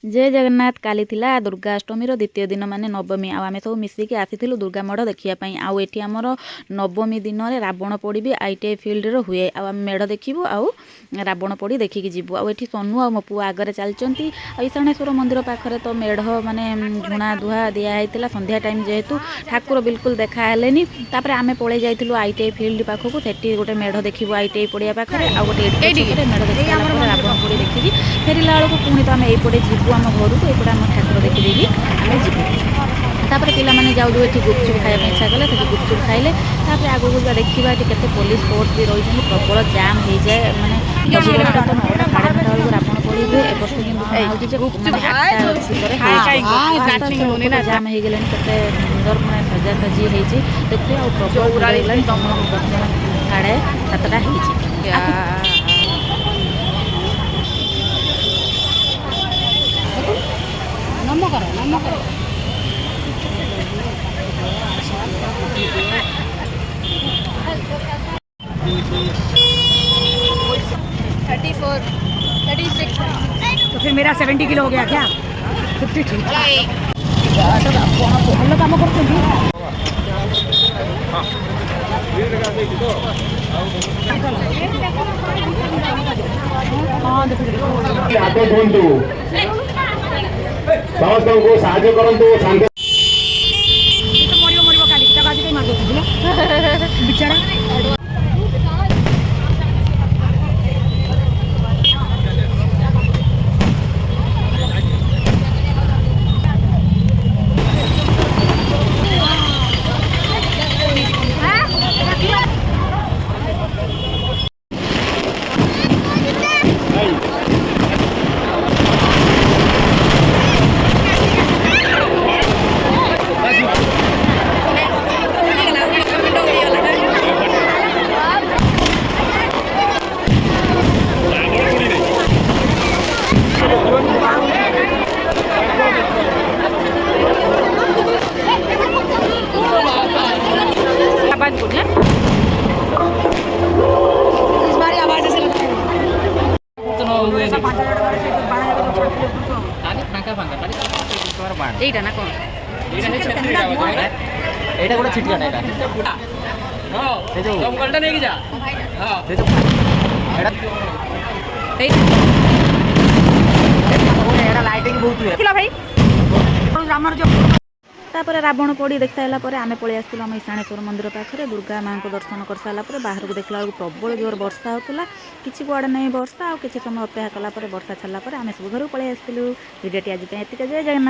जय जगन्नाथ काली थिला दुर्गाष्टमी द्वितीय दिन माने नवमी आमे सब मिसिकी आसीथिलु दुर्गा मढ़ देखिया पई आउ एठी हमर नवमी दिन रे रावण पोड़ी भी आईटीआई फील्ड रो हुए आ मेढ़ देखिबु आउ रावण पोड़ी देखिकी जिबु आ एठी सोनू आ मो पुआ आगरे चलचंती आ ईशानेश्वर मंदिर पाखरे तो मेढ़ माने झुणा दुहा दिया हैतिला संध्या टाइम जेहेतु ठाकुर बिल्कुल देखा हेलेनी तापर आमे पळे जाइथिलु आईटीआई फील्ड पाखकु सेठी गोटे मेढ़ देखिबु आईटीआई पड़िया पाखरे आ गोटे एठी मेढ़ देखिला रावण पोड़ी देखिकी फेरिला बेलू पुणी तो आम एपटे जीवु आम घर को एपटे आम ठाकुर देखिदेवी आम जीवु तापर पिला माने जाऊ जो एठी गुपचुप खाଇବା ପାଇଁ इच्छा कले सेठी गुपचुप खाइले तापर आगो को देखिबा एठी केते पुलिस फोर्स भी रही प्रबल जाम हो जाए माने तो 9टा 9:30 बेलू रावण पड़ी हुए ए वर्ष किंतु होउची जे माने 8टा सिंदरे जाम हो गेले केते सुंदर माने सजा सजी हेची देखियो आ प्रबल लागला साढ़े 7टा हेची तो फिर मेरा 70 किलो हो गया क्या 50 ठीक भल काम बिचारा এইটা না কোন এইটা গোটা ছিটকাটা এটা হ্যাঁ এই যে কমকলটা নেকি যা হ্যাঁ এই যে এটা এটা লাইটিং বহুত हुए কিলা ভাই আমার যে तापर रावण पोड़ी देख सारा पर आम पलि आसलु आम ईशानेश्वर मंदिर पाखे दुर्गा माँ को दर्शन कर सारापर बाहर को देखला प्रबल जोर वर्षा होता किसी कुआड़े नहीं वर्षा आ किसी समय अपेक्षा कलापर वर्षा छाड़ापर आम सब घर पलि आसलु भिडियोटी आज एतिक जय जगन्नाथ।